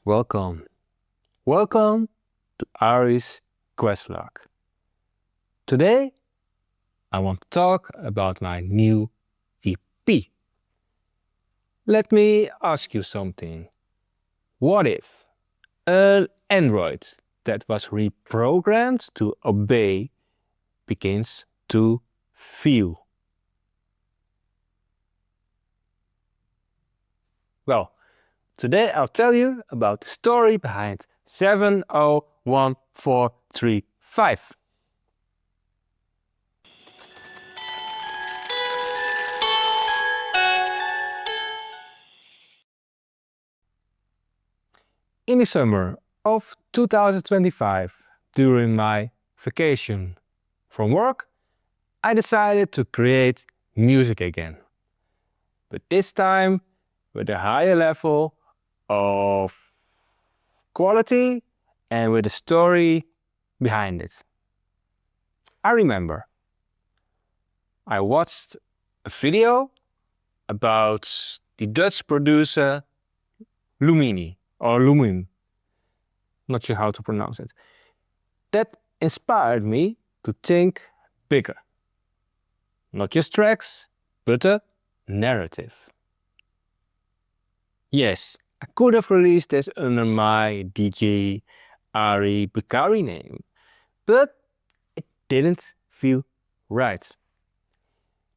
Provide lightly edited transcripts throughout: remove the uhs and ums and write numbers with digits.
Welcome. Welcome to Ari's Quest Log. Today, I want to talk about my new EP. Let me ask you something. What if an android that was reprogrammed to obey begins to feel? Well, today I'll tell you about the story behind 701435. In the summer of 2025, during my vacation from work, I decided to create music again. But this time with a higher level of quality and with a story behind it. I remember I watched a video about the Dutch producer Lumini or Lumin, not sure how to pronounce it. That inspired me to think bigger. Not just tracks, but a narrative. Yes, I could have released this under my DJ Ari Bukari name, but it didn't feel right.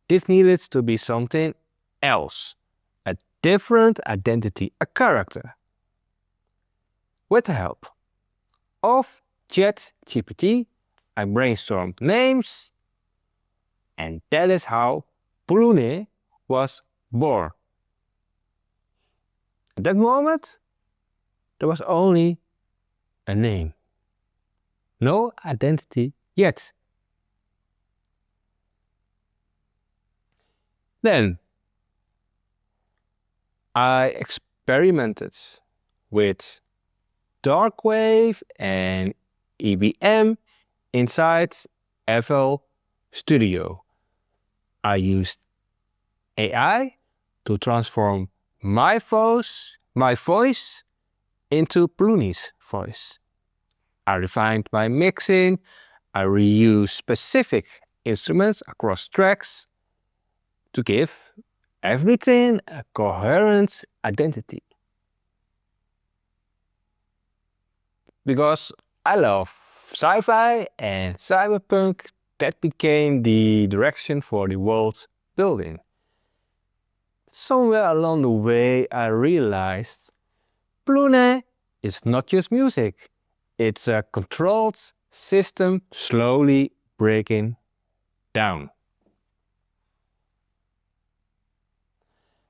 This needed to be something else, a different identity, a character. With the help of ChatGPT, I brainstormed names, and that is how Pulune was born. At that moment, there was only a name. No identity yet. Then I experimented with Darkwave and EBM inside FL Studio. I used AI to transform my voice into Pulune's voice. I refined my mixing, I reused specific instruments across tracks to give everything a coherent identity. Because I love sci-fi and cyberpunk, that became the direction for the world building. Somewhere along the way I realized Pulune is not just music, it's a controlled system slowly breaking down.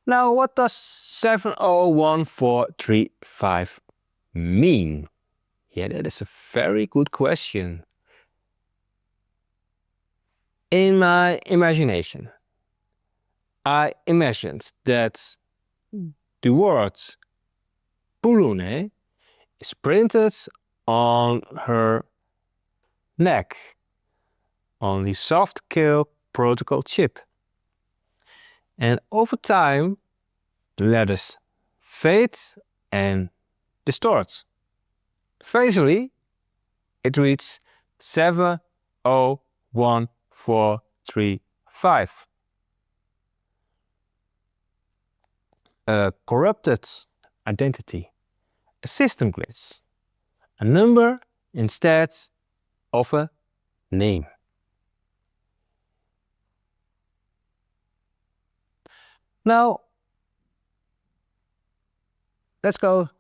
Now what does 701435 mean? Yeah, that is a very good question. In my imagination, I imagined that the word Pulune is printed on her neck, on the soft kill protocol chip. And over time, the letters fade and distort. Visually, it reads 701435. A corrupted identity, a system glitch, a number instead of a name. Now, let's go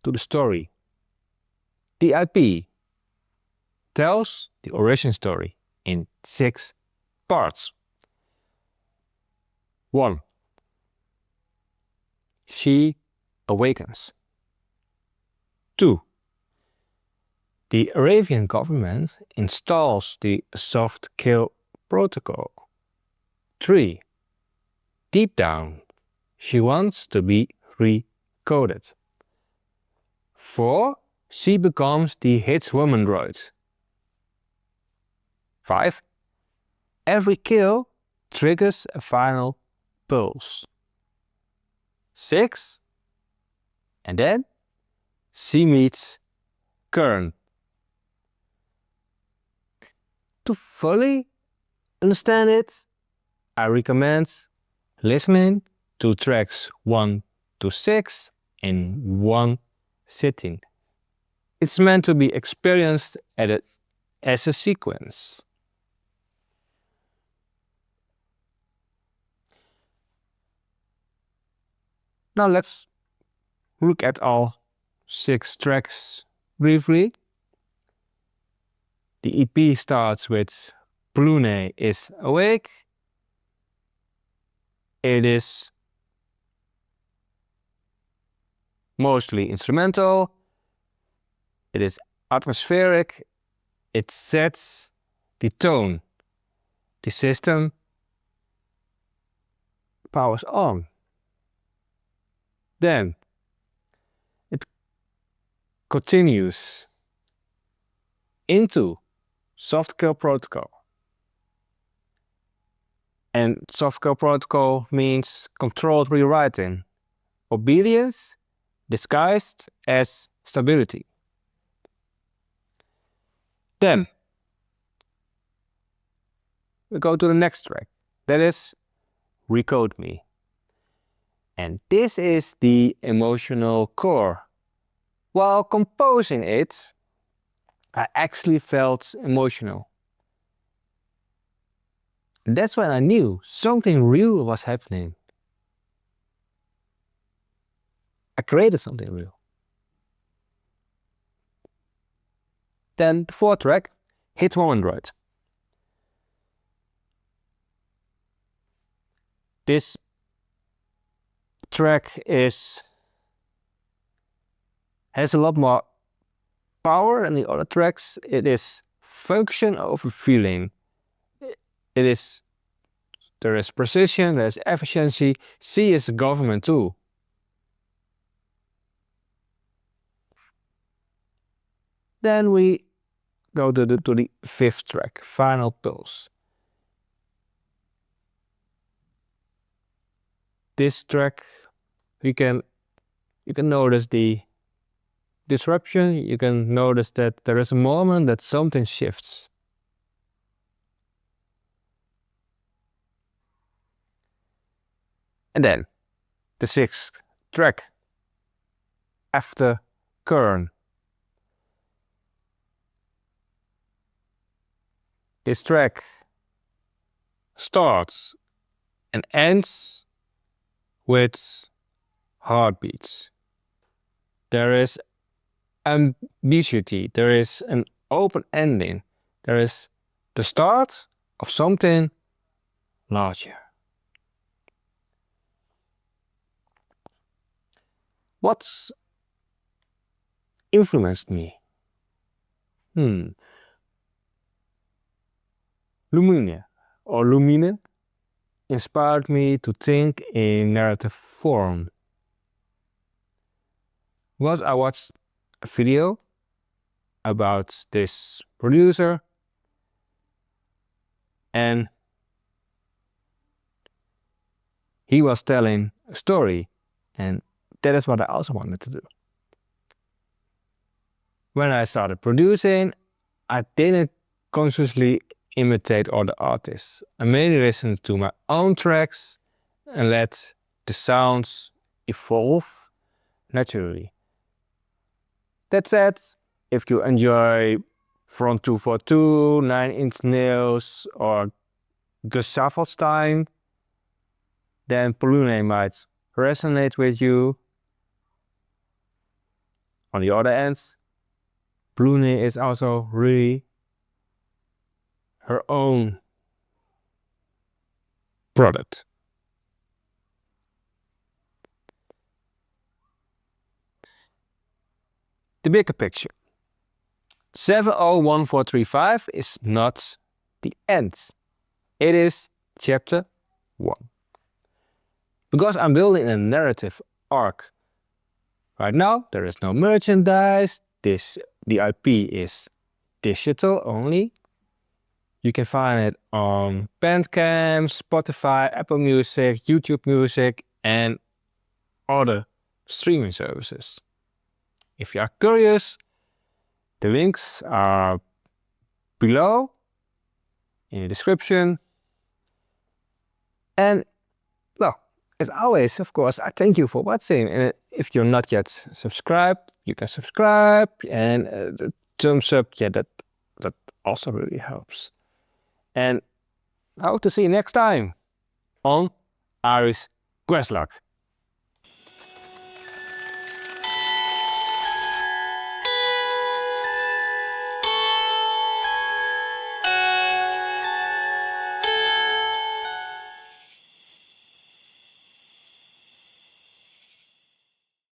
to the story. The IP tells the origin story in 6 parts. 1. She awakens. 2. The Arabian government installs the soft kill protocol. 3. Deep down, she wants to be recoded. 4. She becomes the Hitwomandroid. 5. Every kill triggers a final pulse. 6. And then C meets Kern. To fully understand it, I recommend listening to tracks 1 to 6 in one sitting. It's meant to be experienced as a sequence. Now let's look at all 6 tracks briefly. The EP starts with Pulune Is Awake. It is mostly instrumental. It is atmospheric. It sets the tone. The system powers on. Then it continues into software protocol. And software protocol means controlled rewriting, obedience disguised as stability. Then we go to the next track, that is Recode Me. And this is the emotional core. While composing it, I actually felt emotional. And that's when I knew something real was happening. I created something real. Then the fourth track, Hitwomandroid. This track has a lot more power than the other tracks. It is function over feeling. There is precision, there is efficiency. C is a government tool. Then we go to the fifth track, Final Pulse. This track, you can notice the disruption. You can notice that there is a moment that something shifts. And then the sixth track, after Kern. This track starts and ends with heartbeats. There is ambiguity, there is an open ending, there is the start of something larger. What's influenced me? Lumine inspired me to think in narrative form. Once I watched a video about this producer, and he was telling a story, and that is what I also wanted to do. When I started producing, I didn't consciously imitate other artists. I mainly listened to my own tracks and let the sounds evolve naturally. That said, if you enjoy Front 242, 9 Inch Nails, or The Shuffle's Time, then Pulune might resonate with you. On the other end, Pulune is also really her own product. The bigger picture. 701435 is not the end. It is chapter 1. Because I'm building a narrative arc. Right now, there is no merchandise. The IP is digital only. You can find it on Bandcamp, Spotify, Apple Music, YouTube Music, and other streaming services. If you are curious, the links are below in the description. And well, as always, of course, I thank you for watching. And if you're not yet subscribed, you can subscribe, and the thumbs up, yeah, that also really helps. And I hope to see you next time on Ari Quest Log.